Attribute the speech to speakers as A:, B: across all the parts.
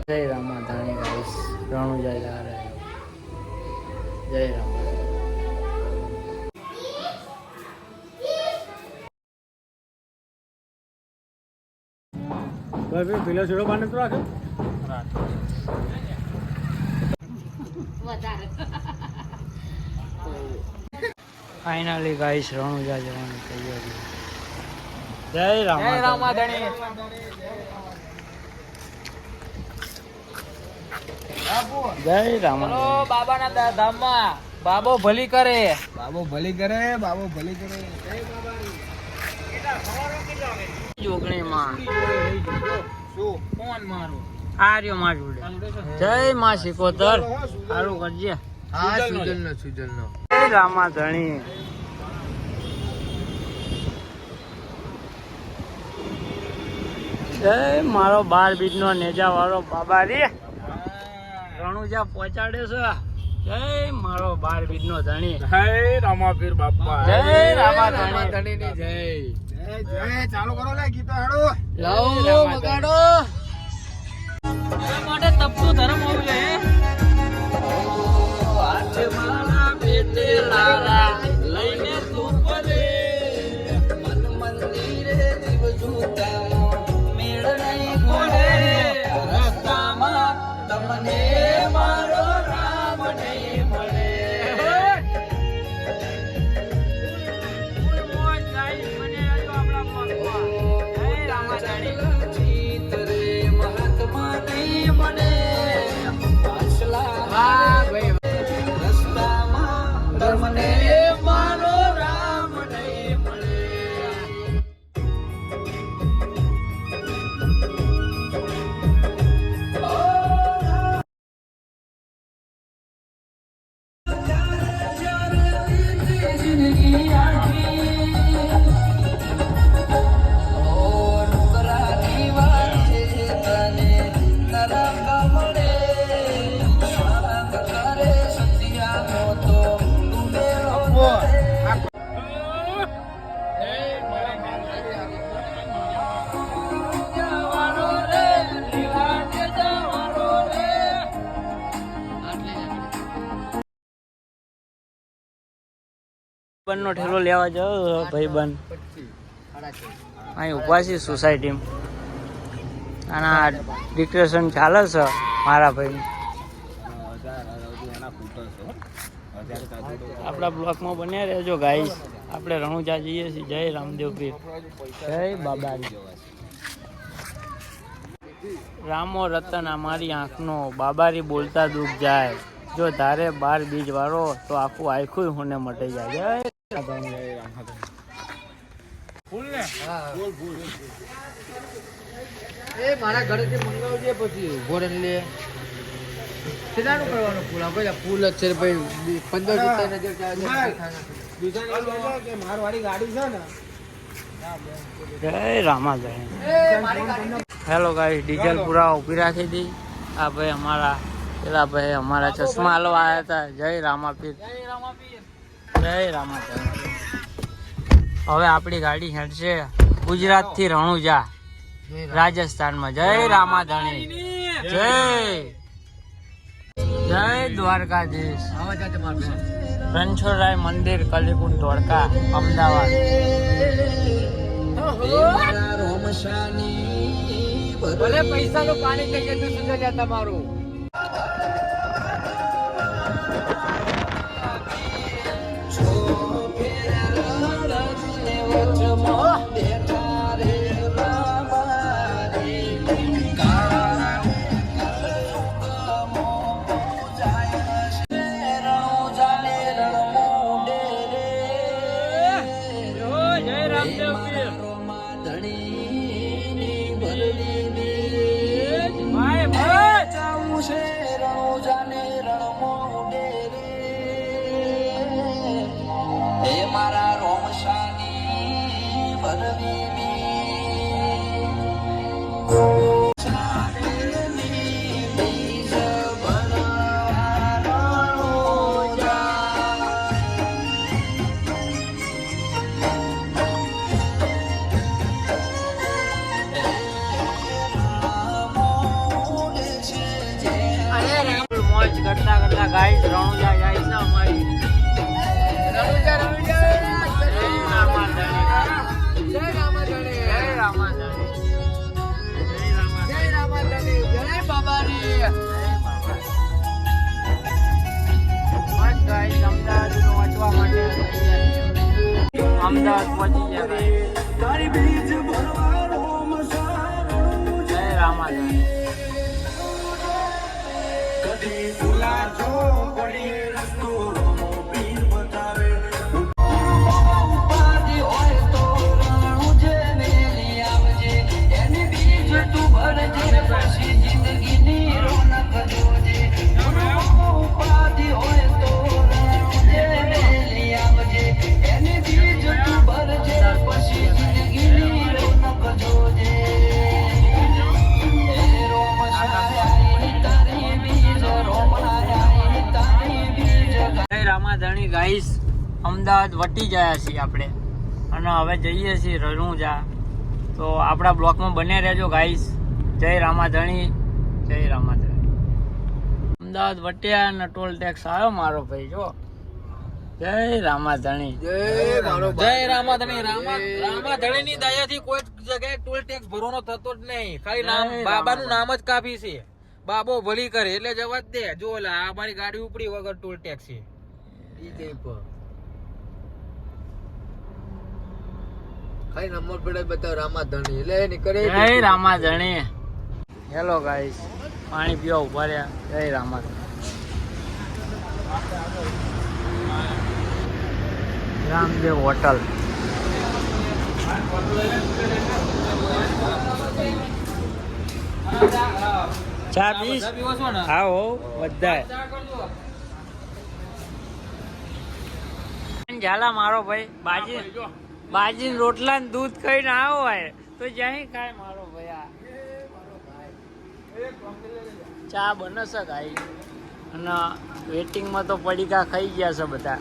A: जय रामा धानी गाइस रणुजा जा रहे हो। जय रामा
B: પેલો છોડો બાને તો રાખે
A: फाइनली गाइस रणुजा जवानी तैयारी। जय रामा धनी। जय रामा।
C: चलो बाबा ना धाम में बाबो भली करे।
B: બાબો ભલી કરે બાબો ભલી કરે જય બાબાની
A: जोगणी मां
B: શું
C: कौन मारो
A: आर्यो मां जोड़े। जय मां सिकोतर हारू करजे।
B: હા સુજલ નો
A: जय रामा धनी। जय मारो 12 बीज नो नेजा वाળો बाबा रे रणुजा पહોંચાડે છે। जय मारो 12 बीज नो धनी।
B: જય રામાપીર બાપા
A: जय रामा
B: ધણી ની જય જય જય ચાલુ કરો લે ગીતો હેડો
A: लाओ मगाड़ो
C: માટે તપતું ધર્મ હોવું જોઈએ।
A: हाथ मारा बेटे लाला लईने तू परे मन मंदिरे जीव जूता मेड़ नहीं घोड़े रस्ताમાં તમને મારો રામ નહીં મળે। મહાત્મા નહીં મળે રસ્તામાં તમને મારો રામ નહીં મળે। નો ઠેલો લેવા જાવ ભાઈબંધ અહીં ઉભા છે સોસાયટી અને ડિક્રેશન ચાલે છે મારા ભાઈ। આપણા બ્લોકમાં બન્યા રહેજો ગાઈસ। આપણે રણુજા જઈએ છીએ। જય રામદેવ પીર જય બાબાની। રામો રતન અમારી આંખનો બાબારી બોલતા દુઃખ જાય જો ધારે 12 બીજ વાળો તો આખું આખું હોને મટી જાય। જય
B: એ મારા ઘરેથી મંગાવજે પછી ઘોડે લે કેટલાનું કરવાનું ફૂલ આપણે ફૂલ જ છે ભાઈ 15 કે મારવાડી ગાડી છે ને।
A: જય રામા ધણી। હેલો ગાઈસ ડીઝલ પૂરા ઉભી રાખી હતી। આ ભાઈ અમારા પેલા ભાઈ અમારા ચશ્મા હાલવા આવ્યા હતા। જય રામાપીર જય રામા ધણી। હવે આપણી ગાડી હેડશે ગુજરાત થી રણુજા રાજસ્થાનમાં। જય રામા ધણી જય જય દ્વારકાધીશ। રણછોડરાય મંદિર કલીકુંડ ધોળકા અમદાવાદ।
C: ભલે પૈસા નું પાણી કઈ જતું સુધે તમારું।
A: ભાઈ કરતા કરતા ગાઈસ રણુજા જાય છે અમારી.
C: રણુજા રણુજા
A: જય રામાધણી.
C: જય રામાધણી
A: જય રામાધણી.
C: જય રામાધણી જય બાબાની
A: બસ ગાઈસ અમદાવાદ પહોંચવા માટે અમદાવાદ પહોંચી ગયા ગાઈસ. જય રામાધણી. રામાધણી ગાઈસ અમદાવાદ વટી ગયા છીએ આપણે અને હવે જઈએ છીએ રણુજા. તો આપણા બ્લોકમાં બને રહેજો ગાઈસ. જય રામાધણી. જય રામાધણી. અમદાવાદ વટ્યા અને ટોલ ટેક્સ આવ્યો મારો ભાઈ જો. જય રામાધણી.
C: જય મારો
B: જય રામાધણી. રામાધણી ની દયાથી કોઈ જગ્યાએ ટોલ ટેક્સ ભરવાનો થતો જ નહીં. ખાલી નામ
A: જય
B: બાબાનું નામ જ કાફી છે. બાબો ભલી કરે એટલે જવા જ દે. જો લા આ મારી ગાડી ઉપડી વગર ટોલ ટેક્સ છે.
C: ડીજે પર ખાલી નંબર પડે બતાવ રામાધણી એટલે એની કરે
A: જય રામાધણી. હેલો ગાઈસ પાણી પીવા ઉભા રહ્યા. જય રામાધણી. રામદેવ હોટલ. ચા પીસ?
B: પીવો છો ને?
A: હા હો બધાય. ઝાલા મારો ભાઈ બાજી રોટલા ને દૂધ ખાઈને આવ્યો હોય તો જ્યાં ખાય મારો ભાઈ. આ ચા બને છે ગાઈ અને વેટિંગમાં તો પડીકા ખાઈ ગયા છે બધા.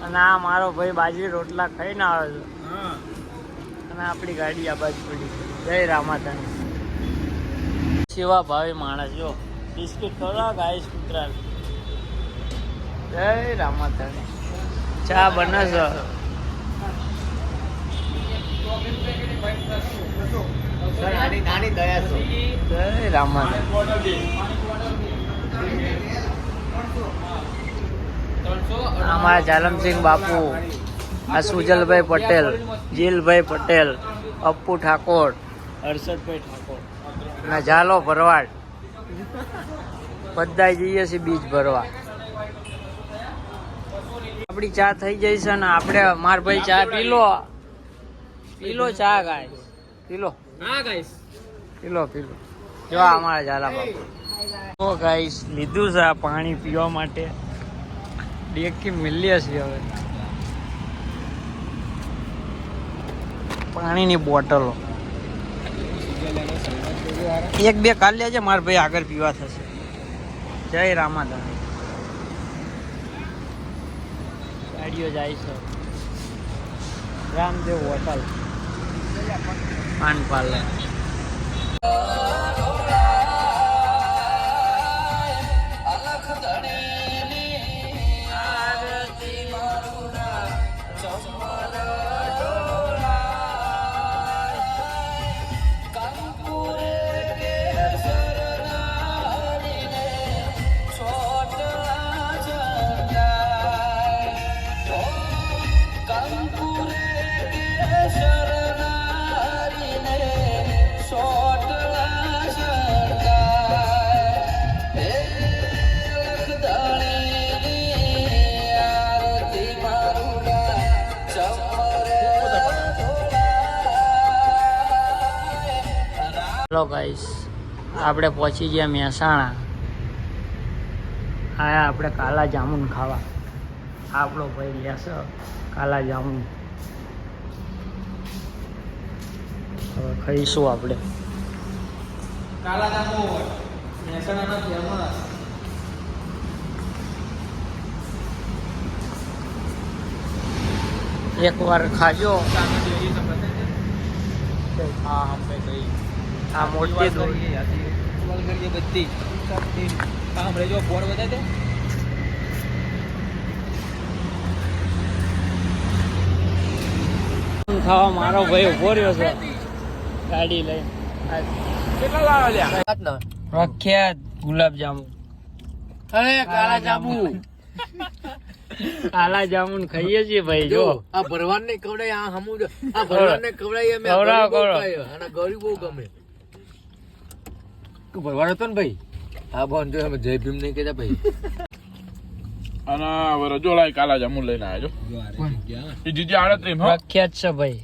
A: અને આ મારો ભાઈ બાજી રોટલા ખાઈને આવે છે અને આપણી ગાડી આ બાજુ પડી છે. જય રામાધણી. સેવા ભાવે માણસ જો બિસ્કિટ ખવડાવો ગાઈસ કૂતરા. જય રામાધણી. ચા બને છે.
C: નાની દયા છે
A: જય રામાધણી. અમારા જાલમસિંહ બાપુ, આ સુજલભાઈ પટેલ, જીલભાઈ પટેલ, અપ્પુ ઠાકોર, હર્ષદભાઈ ઠાકોર અને ઝાલો ભરવાડ બધા જઈએ છીએ બીજ ભરવા. આપણી ચા થઈ જઈ છે ને આપણે માર ભાઈ ચા પીલો ચા ગાય પીલો
B: હા ગાઈસ
A: પીલો જો અમારા ઝાલા બાપુ. તો ગાઈસ લીધું છે આ પાણી પીવા માટે. ડેકી મિલીએ છીએ હવે પાણીની બોટલો. એક બે કાઢ લેજે મારા ભાઈ આગળ પીવા થશે. જય રામાધણી. ગાડીઓ જાય છે. રામદેવ હોટલ પાન પાર્લર. હેલો ગાઈસ આપણે પહોંચી ગયા મહેસાણા. આયા આપણે કાલા જામુન ખાવા. આપણો ભાઈ લેશે કાલા જામુન. હવે ખાઈશું આપણે.
B: કાલા જાંબુ મહેસાણાના ફેમસ.
A: એકવાર ખાજો.
B: હા હમ पे गई
A: આ મોટી દોરી
B: વલગડીએ બધી સાંભળે જો બોર્ડ બતાવી દે.
A: ખાવા મારો ભાઈ ઉભો રહ્યો છે ગાડી લઈ
B: કેટલા લાવ્યા લ્યા?
A: પ્રખ્યાત ગુલાબ જામુન.
B: અરે કાળા જાંબુ.
A: કાલા જામુન ખાઈએ છીએ ભાઈ. જો
B: આ ભરવાન ને કવડાય આ હમુ આ ભરવાન ને કવડાય અમે
A: કવડાવો, કવડાવો.
B: અને ગળ્યું બહુ ગમે. તું ભરવાન હતો ને ભાઈ? હા બોન જો અમે જય ભીમ નહીં કહેતા ભાઈ.
D: અને હવે રજોલાય કાલા જામુન લઈને આવ્યો. એ જીજી 38 હો.
A: પ્રખ્યાત છે ભાઈ.